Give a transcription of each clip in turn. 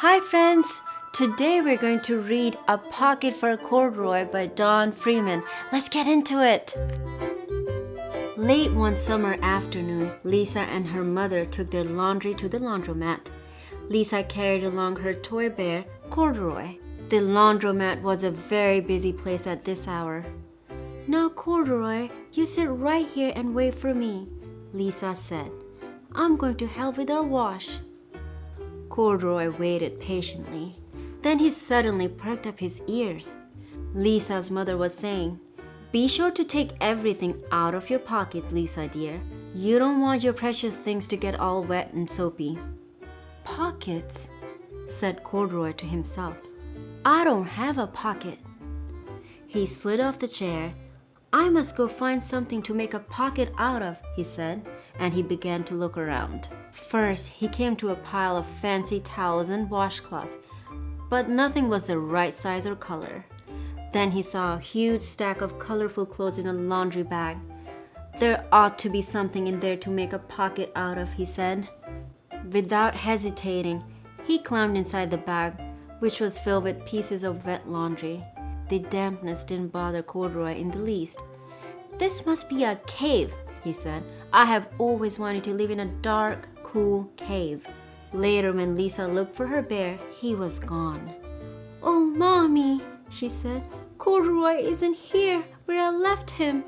Hi friends! Today we're going to read A Pocket for Corduroy by Freeman. Let's get into it! Late one summer afternoon, Lisa and her mother took their laundry to the laundromat. Lisa carried along her toy bear, Corduroy. The laundromat was a very busy place at this hour. "Now, Corduroy, you sit right here and wait for me," Lisa said. "I'm going to help with our wash." Corduroy waited patiently. Then he suddenly perked up his ears. Lisa's mother was saying, "Be sure to take everything out of your pockets, Lisa dear. You don't want your precious things to get all wet and soapy." "Pockets?" said Corduroy to himself. "I don't have a pocket." He slid off the chair. "I must go find something to make a pocket out of," he said, and he began to look around. First, he came to a pile of fancy towels and washcloths, but nothing was the right size or color. Then he saw a huge stack of colorful clothes in a laundry bag. "There ought to be something in there to make a pocket out of," he said. Without hesitating, he climbed inside the bag, which was filled with pieces of wet laundry. The dampness didn't bother Corduroy in the least. "This must be a cave," he said. "I have always wanted to live in a dark, cool cave." Later, when Lisa looked for her bear, he was gone. "Oh, Mommy," she said, "Corduroy isn't here where I left him."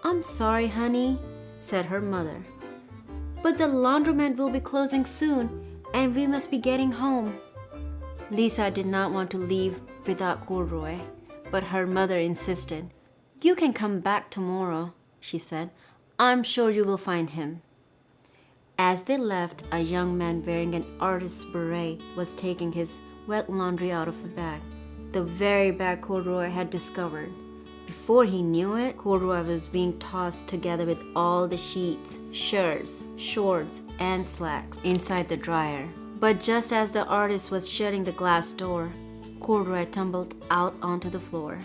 "I'm sorry, honey," said her mother. "But the laundromat will be closing soon, and we must be getting home." Lisa did not want to leave without Corduroy, but her mother insisted. "You can come back tomorrow," she said. "I'm sure you will find him." As they left, a young man wearing an artist's beret was taking his wet laundry out of the bag, the very bag Corduroy had discovered. Before he knew it, Corduroy was being tossed together with all the sheets, shirts, shorts, and slacks inside the dryer. But just as the artist was shutting the glass door, Corduroy tumbled out onto the floor.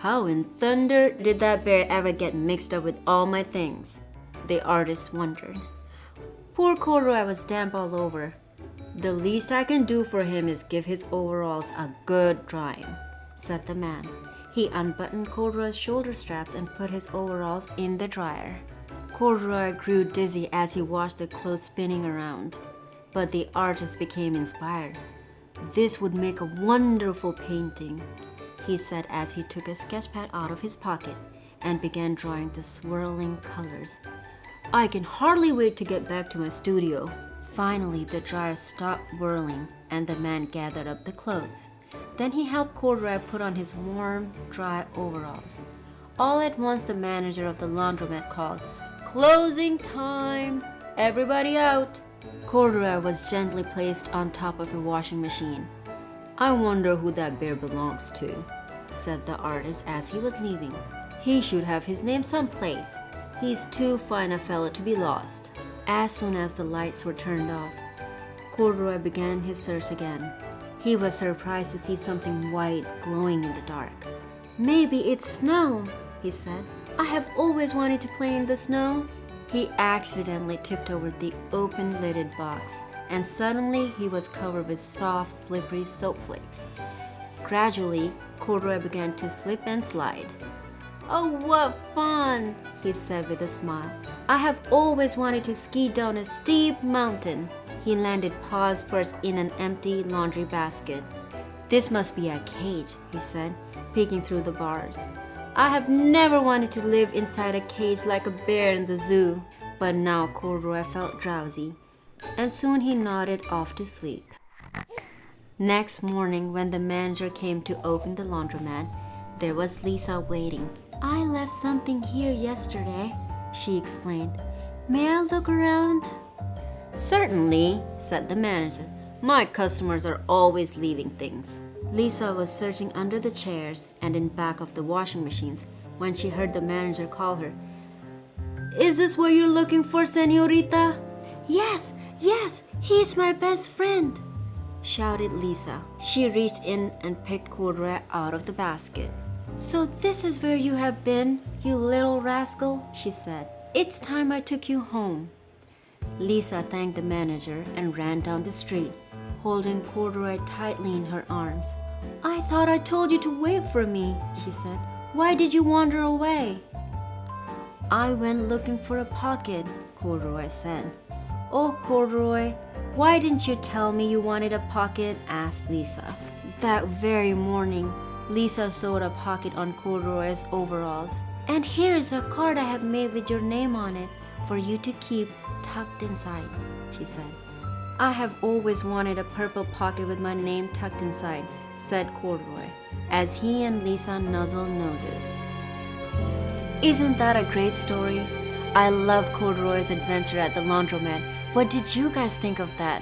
"How in thunder did that bear ever get mixed up with all my things?" the artist wondered. Poor Corduroy was damp all over. "The least I can do for him is give his overalls a good drying," said the man. He unbuttoned Corduroy's shoulder straps and put his overalls in the dryer. Corduroy grew dizzy as he watched the clothes spinning around. But the artist became inspired. "This would make a wonderful painting," he said as he took a sketchpad out of his pocket and began drawing the swirling colors. "I can hardly wait to get back to my studio." Finally, the dryer stopped whirling and the man gathered up the clothes. Then he helped Corduroy put on his warm, dry overalls. All at once, the manager of the laundromat called, "Closing time! Everybody out!" Corduroy was gently placed on top of a washing machine. "I wonder who that bear belongs to," said the artist as he was leaving. "He should have his name someplace. He's too fine a fellow to be lost." As soon as the lights were turned off, Corduroy began his search again. He was surprised to see something white glowing in the dark. "Maybe it's snow," he said. "I have always wanted to play in the snow." He accidentally tipped over the open-lidded box, and suddenly he was covered with soft, slippery soap flakes. Gradually, Corduroy began to slip and slide. "Oh, what fun!" he said with a smile. "I have always wanted to ski down a steep mountain." He landed paws first in an empty laundry basket. "This must be a cage," he said, peeking through the bars. "I have never wanted to live inside a cage like a bear in the zoo." But now Corduroy felt drowsy, and soon he nodded off to sleep. Next morning, when the manager came to open the laundromat, there was Lisa waiting. "I left something here yesterday," she explained. "May I look around?" "Certainly," said the manager. "My customers are always leaving things." Lisa was searching under the chairs and in back of the washing machines when she heard the manager call her. "Is this what you're looking for, señorita?" "Yes, yes, he's my best friend," shouted Lisa. She reached in and picked Corduroy out of the basket. "So this is where you have been, you little rascal," she said. "It's time I took you home." Lisa thanked the manager and ran down the street. holding Corduroy tightly in her arms. "I thought I told you to wait for me," she said. "Why did you wander away?" "I went looking for a pocket," Corduroy said. "Oh, Corduroy, why didn't you tell me you wanted a pocket?" asked Lisa. That very morning, Lisa sewed a pocket on Corduroy's overalls. "And here's a card I have made with your name on it for you to keep tucked inside," she said. "I have always wanted a purple pocket with my name tucked inside," said Corduroy, as he and Lisa nuzzled noses. Isn't that a great story? I love Corduroy's adventure at the laundromat. What did you guys think of that?